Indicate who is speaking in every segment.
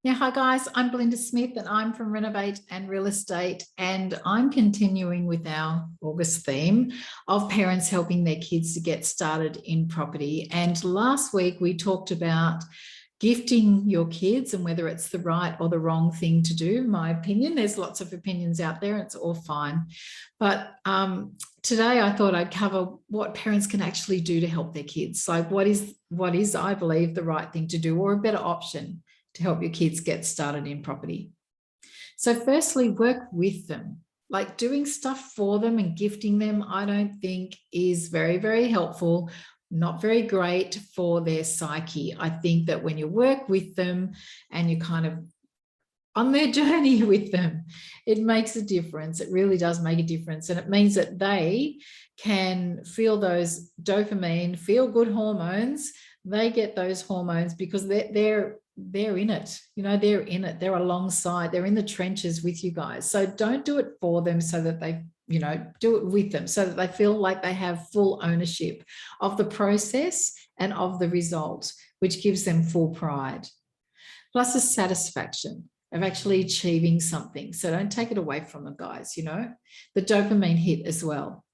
Speaker 1: Yeah, hi guys, I'm Belinda Smith and I'm from Renovate and Real Estate, and I'm continuing with our August theme of parents helping their kids to get started in property. And last week we talked about gifting your kids and whether it's the right or the wrong thing to do. My opinion, there's lots of opinions out there, it's all fine. But today I thought I'd cover what parents can actually do to help their kids. Like what is I believe the right thing to do or a better option to help your kids get started in property. So firstly, work with them. Like doing stuff for them and gifting them, I don't think is very, very helpful, not very great for their psyche. I think that when you work with them and you kind of on their journey with them, it makes a difference. It really does make a difference. And it means that they can feel those dopamine, feel good hormones. They get those hormones because they're in it, they're in it, they're alongside, they're in the trenches with you guys. So don't do it for them, so that they, do it with them so that they feel like they have full ownership of the process and of the result, which gives them full pride. Plus the satisfaction of actually achieving something. So don't take it away from them, guys, the dopamine hit as well.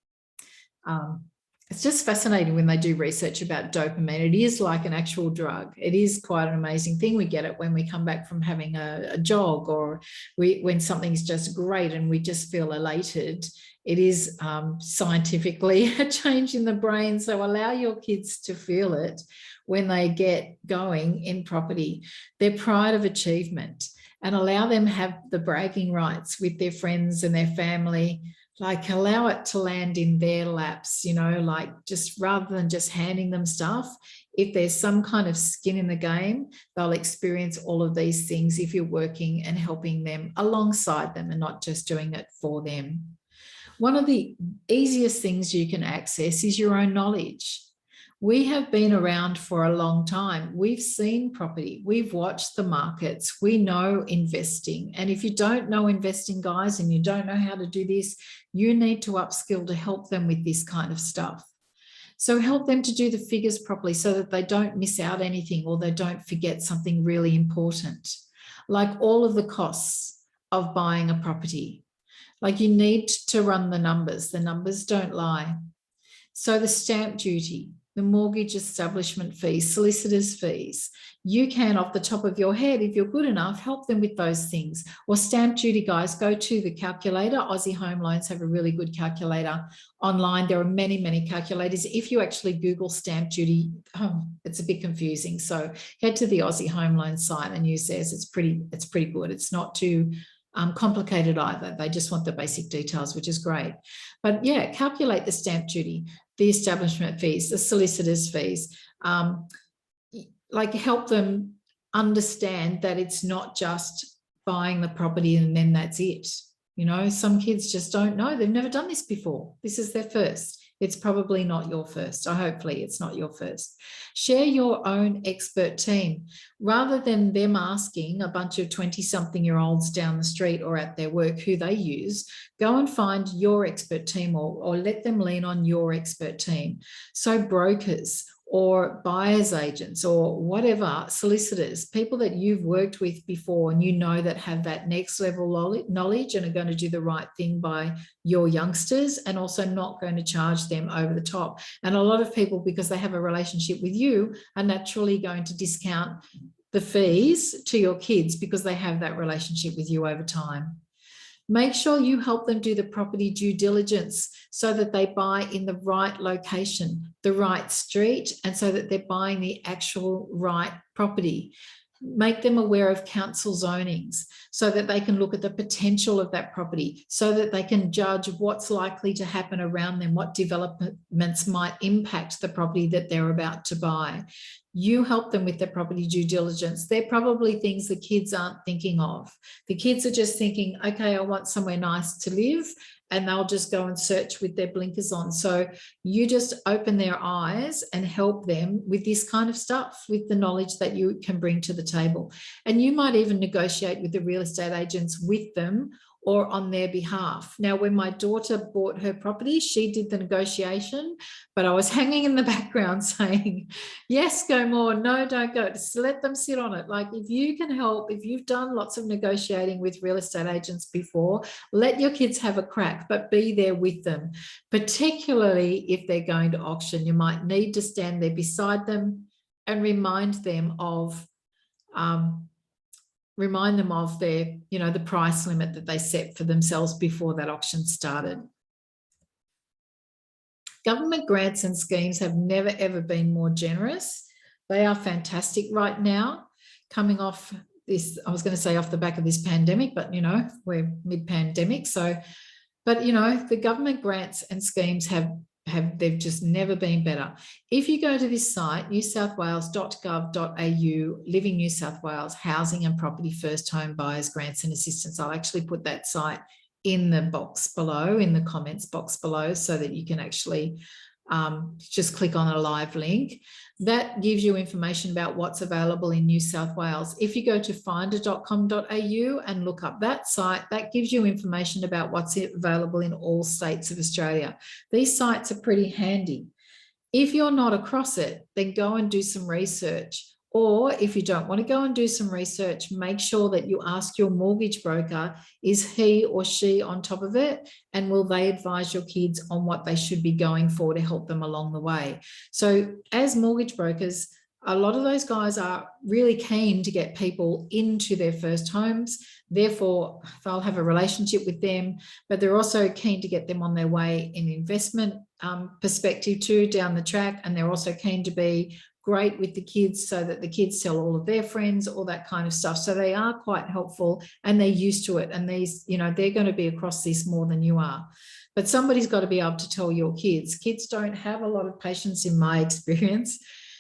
Speaker 1: It's just fascinating when they do research about dopamine. It is like an actual drug. It is quite an amazing thing. We get it when we come back from having a jog, or when something's just great and we just feel elated. It is scientifically a change in the brain. So allow your kids to feel it when they get going in property, their pride of achievement, and allow them have the bragging rights with their friends and their family. Like allow it to land in their laps, like just rather than just handing them stuff. If there's some kind of skin in the game, they'll experience all of these things if you're working and helping them alongside them and not just doing it for them. One of the easiest things you can access is your own knowledge. We have been around for a long time. We've seen property. We've watched the markets. We know investing. And if you don't know investing, guys, and you don't know how to do this, you need to upskill to help them with this kind of stuff. So help them to do the figures properly so that they don't miss out anything or they don't forget something really important, like all of the costs of buying a property. Like you need to run the numbers. The numbers don't lie. So the stamp duty, the mortgage establishment fees, solicitors' fees. You can, off the top of your head, if you're good enough, help them with those things. Or stamp duty, guys, go to the calculator. Aussie Home Loans have a really good calculator online. There are many, many calculators. If you actually Google stamp duty, it's a bit confusing. So head to the Aussie Home Loans site and use theirs. It's pretty good. It's not too complicated either. They just want the basic details, which is great. But yeah, calculate the stamp duty, the establishment fees, the solicitors' fees, like help them understand that it's not just buying the property and then that's it. Some kids just don't know. They've never done this before. This is their first. It's probably not your first, or hopefully it's not your first. Share your own expert team. Rather than them asking a bunch of 20-something-year-olds down the street or at their work who they use, go and find your expert team, or let them lean on your expert team. So brokers or buyer's agents or whatever, solicitors, people that you've worked with before and that have that next level knowledge and are going to do the right thing by your youngsters and also not going to charge them over the top. And a lot of people, because they have a relationship with you, are naturally going to discount the fees to your kids because they have that relationship with you over time. Make sure you help them do the property due diligence so that they buy in the right location, the right street, and so that they're buying the actual right property. Make them aware of council zonings so that they can look at the potential of that property, so that they can judge what's likely to happen around them, what developments might impact the property that they're about to buy. You help them with their property due diligence. They're probably things the kids aren't thinking of. The kids are just thinking, okay, I want somewhere nice to live, and they'll just go and search with their blinkers on. So you just open their eyes and help them with this kind of stuff, with the knowledge that you can bring to the table. And you might even negotiate with the real estate agents with them, or on their behalf. Now, when my daughter bought her property, she did the negotiation, but I was hanging in the background saying, yes, go more, no, don't go. Just let them sit on it. Like, if you can help, if you've done lots of negotiating with real estate agents before, let your kids have a crack, but be there with them, particularly if they're going to auction. You might need to stand there beside them and remind them of their, the price limit that they set for themselves before that auction started. Government grants and schemes have never, ever been more generous. They are fantastic right now, coming off this, I was going to say off the back of this pandemic, but, we're mid-pandemic. So, but, the government grants and schemes they've just never been better. If you go to this site, newsouthwales.gov.au, Living New South Wales, Housing and Property First Home Buyers Grants and Assistance, I'll actually put that site in the box below, in the comments box below, so that you can actually just click on a live link. That gives you information about what's available in New South Wales. If you go to finder.com.au and look up that site, that gives you information about what's available in all states of Australia. These sites are pretty handy. If you're not across it, then go and do some research. Or if you don't want to go and do some research, make sure that you ask your mortgage broker, is he or she on top of it? And will they advise your kids on what they should be going for to help them along the way? So as mortgage brokers, a lot of those guys are really keen to get people into their first homes. Therefore, they'll have a relationship with them, but they're also keen to get them on their way in investment perspective too, down the track. And they're also keen to be great with the kids so that the kids tell all of their friends, all that kind of stuff. So they are quite helpful and they're used to it. And these, they're going to be across this more than you are. But somebody's got to be able to tell your kids. Kids don't have a lot of patience, in my experience,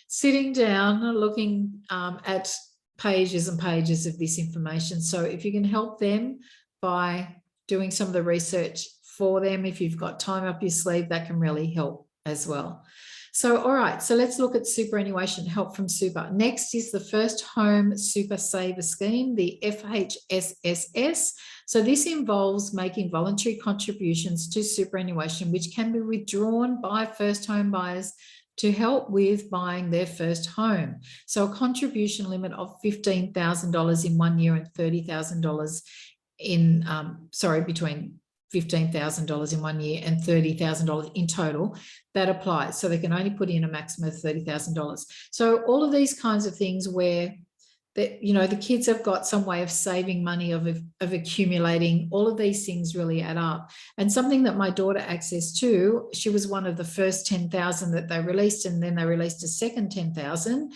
Speaker 1: sitting down looking at pages and pages of this information. So if you can help them by doing some of the research for them, if you've got time up your sleeve, that can really help as well. So, all right, so let's look at superannuation, help from super. Next is the First Home Super Saver Scheme, the FHSSS. So this involves making voluntary contributions to superannuation, which can be withdrawn by first home buyers to help with buying their first home. So a contribution limit of $15,000 in 1 year and $30,000 in, between $15,000 in 1 year and $30,000 in total, that applies. So they can only put in a maximum of $30,000. So all of these kinds of things where the kids have got some way of saving money, of accumulating, all of these things really add up. And something that my daughter accessed to, she was one of the first 10,000 that they released, and then they released a second 10,000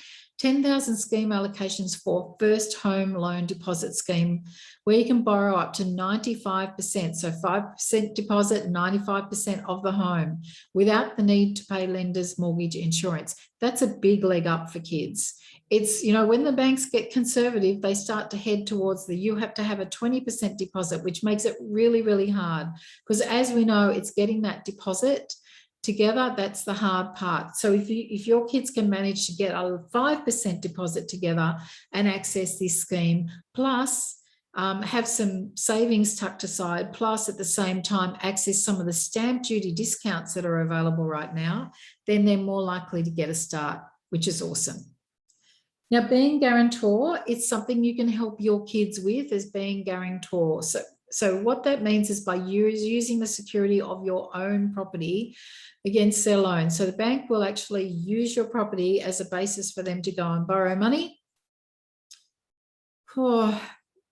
Speaker 1: scheme allocations for first home loan deposit scheme, where you can borrow up to 95%, so 5% deposit, 95% of the home without the need to pay lenders mortgage insurance. That's a big leg up for kids. It's, when the banks get conservative, they start to head towards you have to have a 20% deposit, which makes it really, really hard, because as we know, it's getting that deposit together, that's the hard part. So if your kids can manage to get a 5% deposit together and access this scheme, plus have some savings tucked aside, plus at the same time access some of the stamp duty discounts that are available right now, then they're more likely to get a start, which is awesome. Now, being guarantor, it's something you can help your kids with, as being guarantor. So what that means is by using the security of your own property against their loan. So the bank will actually use your property as a basis for them to go and borrow money. Oh,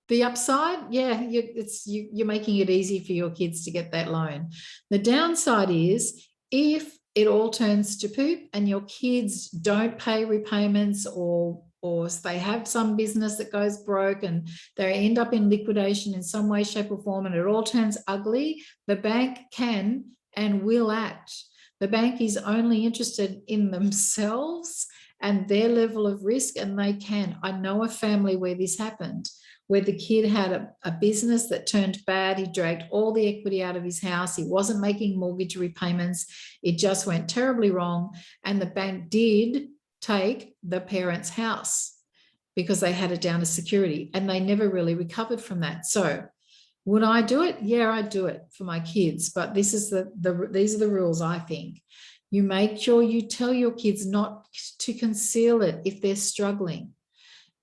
Speaker 1: the upside, yeah, you're making it easy for your kids to get that loan. The downside is if it all turns to poop and your kids don't pay repayments, or they have some business that goes broke and they end up in liquidation in some way, shape or form, and it all turns ugly, the bank can and will act. The bank is only interested in themselves and their level of risk, and they can. I know a family where this happened, where the kid had a business that turned bad. He dragged all the equity out of his house. He wasn't making mortgage repayments. It just went terribly wrong. And the bank did take the parents' house because they had it down as security, and they never really recovered from that. So Would I do it? Yeah, I'd do it for my kids. But this is these are the rules, I think. You make sure you tell your kids not to conceal it if they're struggling.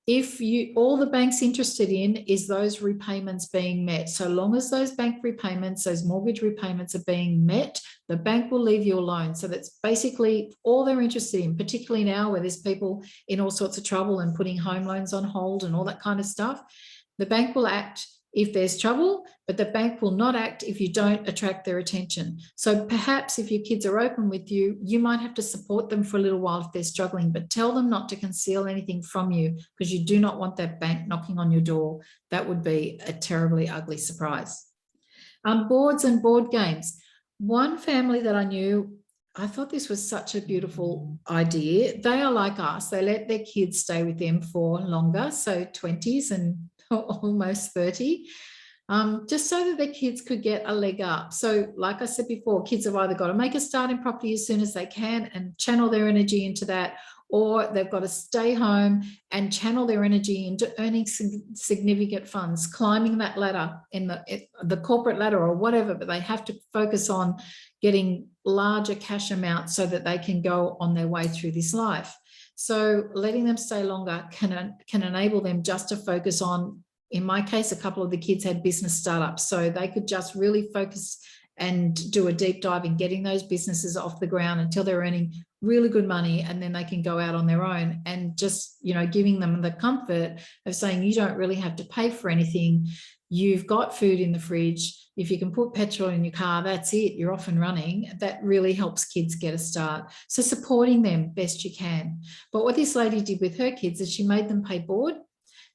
Speaker 1: If all the bank's interested in is those repayments being met. So long as those bank repayments, those mortgage repayments are being met, the bank will leave you alone. So that's basically all they're interested in, particularly now where there's people in all sorts of trouble and putting home loans on hold and all that kind of stuff. The bank will act if there's trouble, but the bank will not act if you don't attract their attention. So perhaps if your kids are open with you, you might have to support them for a little while if they're struggling, but tell them not to conceal anything from you, because you do not want that bank knocking on your door. That would be a terribly ugly surprise. Boards and board games. One family that I knew, I thought this was such a beautiful idea. They are like us. They let their kids stay with them for longer, so 20s and almost 30, just so that their kids could get a leg up. So like I said before, kids have either got to make a start in property as soon as they can and channel their energy into that, or they've got to stay home and channel their energy into earning significant funds, climbing that ladder in the corporate ladder or whatever, but they have to focus on getting larger cash amounts so that they can go on their way through this life. So letting them stay longer can enable them just to focus on, in my case, a couple of the kids had business startups, so they could just really focus and do a deep dive in getting those businesses off the ground until they're earning really good money, and then they can go out on their own, and just, you know, giving them the comfort of saying you don't really have to pay for anything. You've got food in the fridge. If you can put petrol in your car, that's it. You're off and running. That really helps kids get a start. So supporting them best you can. But what this lady did with her kids is she made them pay board.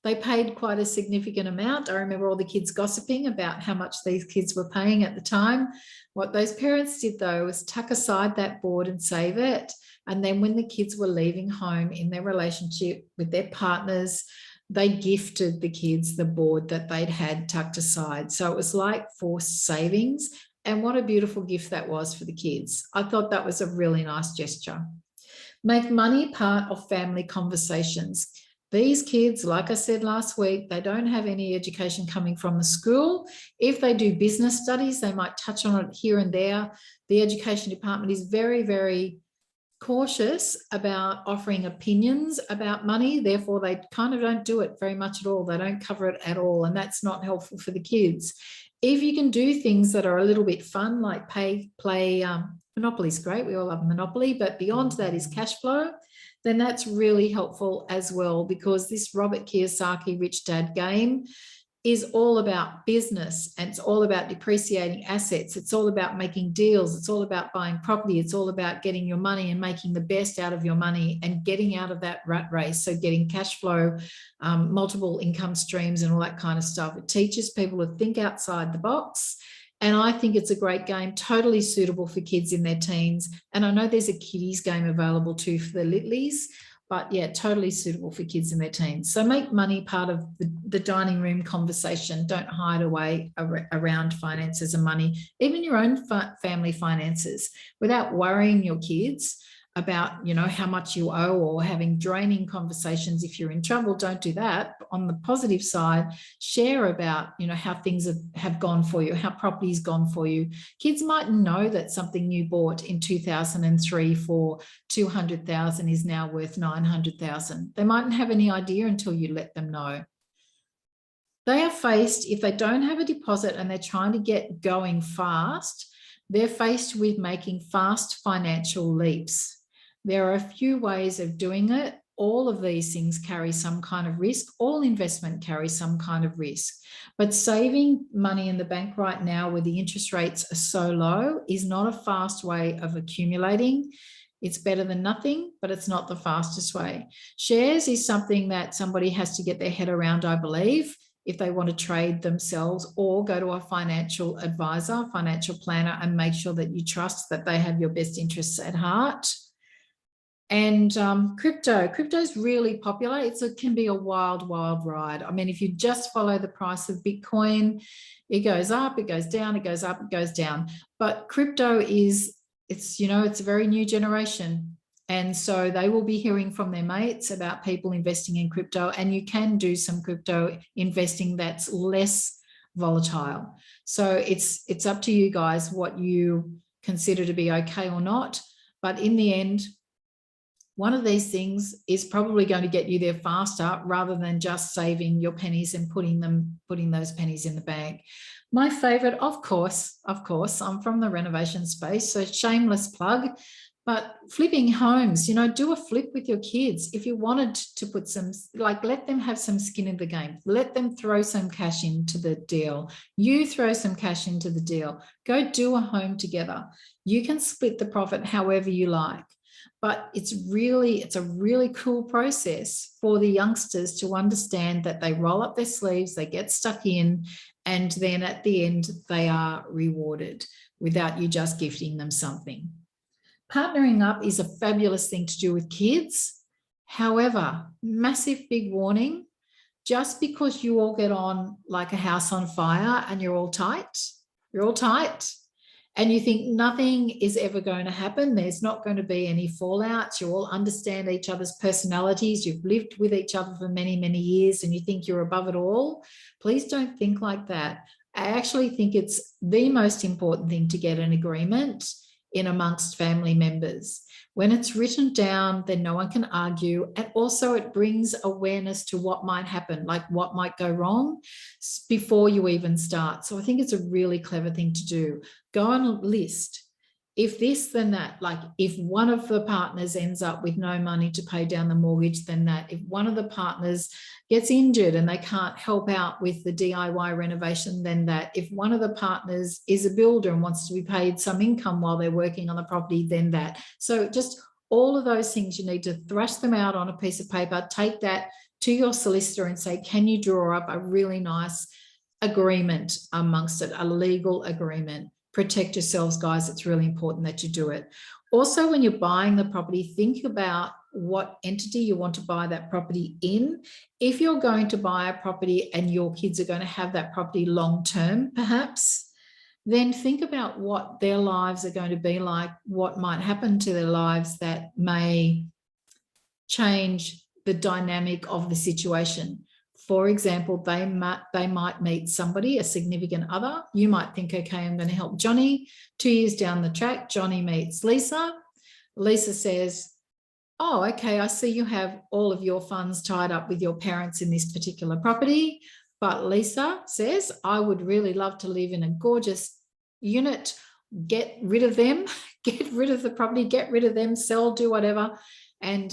Speaker 1: They paid quite a significant amount. I remember all the kids gossiping about how much these kids were paying at the time. What those parents did, though, was tuck aside that board and save it. And then when the kids were leaving home in their relationship with their partners, they gifted the kids the board that they'd had tucked aside. So it was like forced savings. And what a beautiful gift that was for the kids. I thought that was a really nice gesture. Make money part of family conversations. These kids, like I said last week, they don't have any education coming from the school. If they do business studies, they might touch on it here and there. The education department is very, very cautious about offering opinions about money. Therefore, they kind of don't do it very much at all. They don't cover it at all, and that's not helpful for the kids. If you can do things that are a little bit fun, like play Monopoly is great. We all love Monopoly, but beyond that is cash flow. Then that's really helpful as well, because this Robert Kiyosaki Rich Dad game is all about business, and it's all about depreciating assets. It's all about making deals. It's all about buying property. It's all about getting your money and making the best out of your money and getting out of that rat race. So getting cash flow, multiple income streams and all that kind of stuff. It teaches people to think outside the box. And I think it's a great game, totally suitable for kids in their teens. And I know there's a kiddies game available too for the littlies, but yeah, totally suitable for kids in their teens. So make money part of the dining room conversation. Don't hide away around finances and money, even your own family finances, without worrying your kids about, you know, how much you owe or having draining conversations. If you're in trouble, don't do that. On the positive side, share about, you know, how things have gone for you, how property's gone for you. Kids mightn't know that something you bought in 2003 for 200,000 is now worth 900,000. They mightn't have any idea until you let them know. They are faced, if they don't have a deposit and they're trying to get going fast, they're faced with making fast financial leaps. There are a few ways of doing it. All of these things carry some kind of risk. All investment carries some kind of risk. But saving money in the bank right now, where the interest rates are so low, is not a fast way of accumulating. It's better than nothing, but it's not the fastest way. Shares is something that somebody has to get their head around, I believe, if they want to trade themselves, or go to a financial advisor, financial planner, and make sure that you trust that they have your best interests at heart. And crypto is really popular. It can be a wild, wild ride. I mean, if you just follow the price of Bitcoin, it goes up, it goes down, it goes up, it goes down. But crypto it's a very new generation. And so they will be hearing from their mates about people investing in crypto, and you can do some crypto investing that's less volatile. So it's up to you guys what you consider to be okay or not. But in the end, one of these things is probably going to get you there faster rather than just saving your pennies and putting those pennies in the bank. My favorite, of course, I'm from the renovation space, so shameless plug, but flipping homes, do a flip with your kids. If you wanted to put some, let them have some skin in the game. Let them throw some cash into the deal. You throw some cash into the deal. Go do a home together. You can split the profit however you like. But it's a really cool process for the youngsters to understand that they roll up their sleeves, they get stuck in, and then at the end, they are rewarded without you just gifting them something. Partnering up is a fabulous thing to do with kids. However, massive big warning, just because you all get on like a house on fire and you're all tight, and you think nothing is ever going to happen, there's not going to be any fallouts, you all understand each other's personalities, you've lived with each other for many, many years, and you think you're above it all, please don't think like that. I actually think it's the most important thing to get an agreement in amongst family members. When it's written down, then no one can argue. And also it brings awareness to what might happen, like what might go wrong before you even start. So I think it's a really clever thing to do. Go and list, if this, then that. Like if one of the partners ends up with no money to pay down the mortgage, then that. If one of the partners gets injured and they can't help out with the DIY renovation, then that. If one of the partners is a builder and wants to be paid some income while they're working on the property, then that. So just all of those things, you need to thrash them out on a piece of paper, take that to your solicitor and say, can you draw up a really nice agreement amongst it, a legal agreement? Protect yourselves, guys. It's really important that you do it. Also, when you're buying the property, think about what entity you want to buy that property in. If you're going to buy a property and your kids are going to have that property long term, perhaps, then think about what their lives are going to be like, what might happen to their lives that may change the dynamic of the situation. For example, they might meet somebody, a significant other. You might think, okay, I'm going to help Johnny. 2 years down the track, Johnny meets Lisa. Lisa says, oh, okay, I see you have all of your funds tied up with your parents in this particular property. But Lisa says, I would really love to live in a gorgeous unit. Get rid of them, get rid of the property, get rid of them, sell, do whatever. And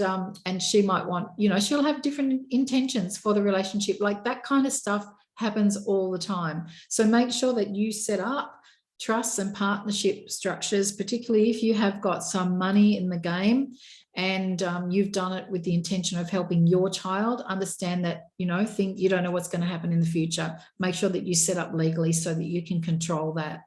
Speaker 1: she might want, she'll have different intentions for the relationship. Like that kind of stuff happens all the time. So make sure that you set up trusts and partnership structures, particularly if you have got some money in the game and you've done it with the intention of helping your child understand that, think you don't know what's going to happen in the future. Make sure that you set up legally so that you can control that.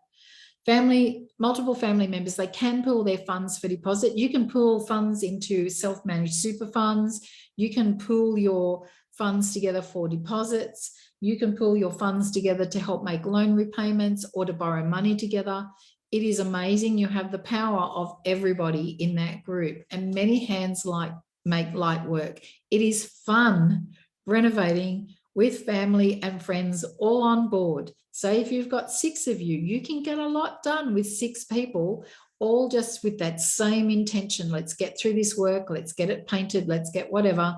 Speaker 1: Multiple family members, they can pool their funds for deposit. You can pool funds into self-managed super funds. You can pool your funds together for deposits. You can pool your funds together to help make loan repayments or to borrow money together. It is amazing. You have the power of everybody in that group, and many hands make light work. It is fun renovating with family and friends all on board. Say if you've got 6 of you, you can get a lot done with 6 people, all just with that same intention. Let's get through this work. Let's get it painted. Let's get whatever.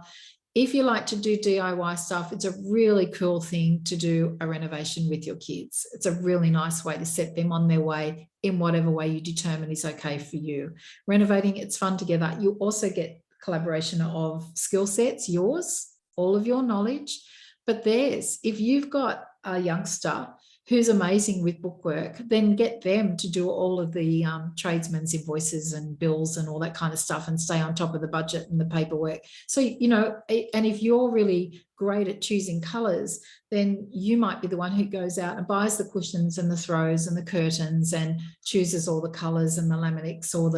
Speaker 1: If you like to do DIY stuff, it's a really cool thing to do a renovation with your kids. It's a really nice way to set them on their way in whatever way you determine is okay for you. Renovating, it's fun together. You also get collaboration of skill sets, yours, all of your knowledge, but theirs. If you've got a youngster who's amazing with bookwork, then get them to do all of the tradesmen's invoices and bills and all that kind of stuff and stay on top of the budget and the paperwork. So, and if you're really great at choosing colours, then you might be the one who goes out and buys the cushions and the throws and the curtains and chooses all the colours and the laminates or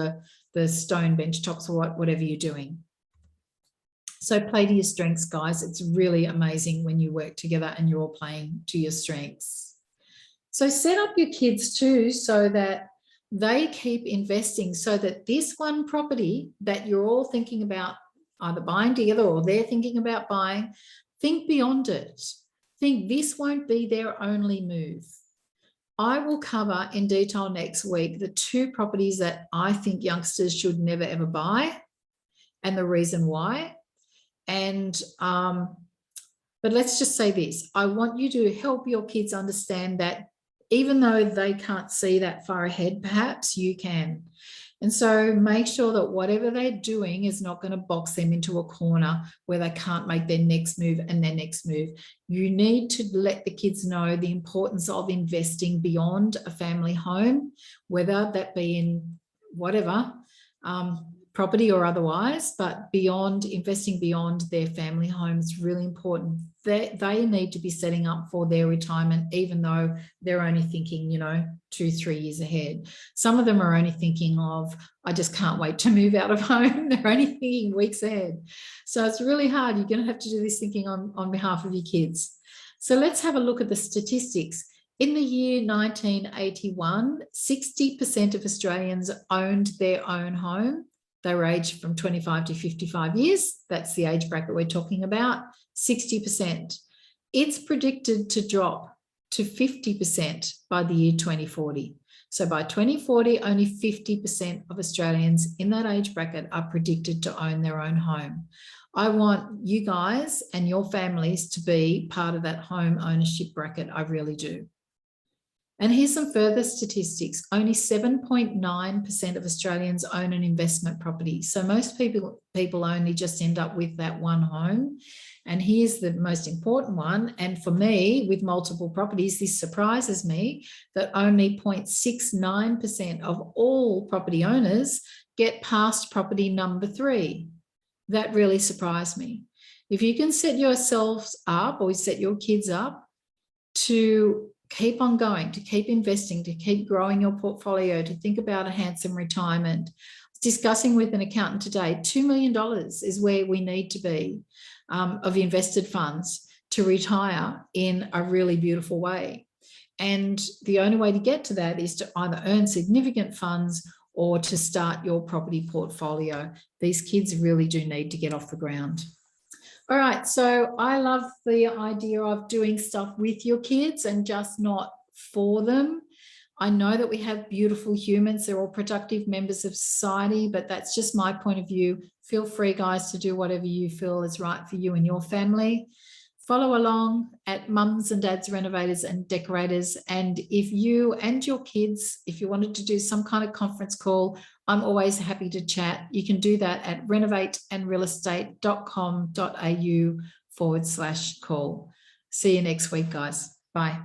Speaker 1: the stone bench tops or whatever you're doing. So play to your strengths, guys. It's really amazing when you work together and you're all playing to your strengths. So set up your kids too so that they keep investing, so that this one property that you're all thinking about either buying together or they're thinking about buying, think beyond it. think this won't be their only move. I will cover in detail next week the 2 properties that I think youngsters should never ever buy and the reason why. And but let's just say this, I want you to help your kids understand that even though they can't see that far ahead, perhaps you can. And so make sure that whatever they're doing is not going to box them into a corner where they can't make their next move and their next move. You need to let the kids know the importance of investing beyond a family home, whether that be in whatever, property or otherwise, but beyond, investing beyond their family home is really important. They need to be setting up for their retirement, even though they're only thinking, 2-3 years ahead. Some of them are only thinking of, I just can't wait to move out of home. They're only thinking weeks ahead. So it's really hard. You're going to have to do this thinking on behalf of your kids. So let's have a look at the statistics. In the year 1981, 60% of Australians owned their own home. They were aged from 25 to 55 years. That's the age bracket we're talking about, 60%. It's predicted to drop to 50% by the year 2040. So by 2040, only 50% of Australians in that age bracket are predicted to own their own home. I want you guys and your families to be part of that home ownership bracket. I really do. And here's some further statistics. Only 7.9% of Australians own an investment property. So most people only just end up with that one home. And here's the most important one. And for me, with multiple properties, this surprises me that only 0.69% of all property owners get past property number 3. That really surprised me. If you can set yourselves up or set your kids up to keep on going, to keep investing, to keep growing your portfolio, to think about a handsome retirement. Discussing with an accountant today, $2 million is where we need to be of invested funds to retire in a really beautiful way. And the only way to get to that is to either earn significant funds or to start your property portfolio. These kids really do need to get off the ground. All right, so I love the idea of doing stuff with your kids and just not for them. I know that we have beautiful humans. They're all productive members of society, but that's just my point of view. Feel free, guys, to do whatever you feel is right for you and your family. Follow along at Mums and Dads Renovators and Decorators. And if you and your kids, if you wanted to do some kind of conference call, I'm always happy to chat. You can do that at renovateandrealestate.com.au/call. See you next week, guys. Bye.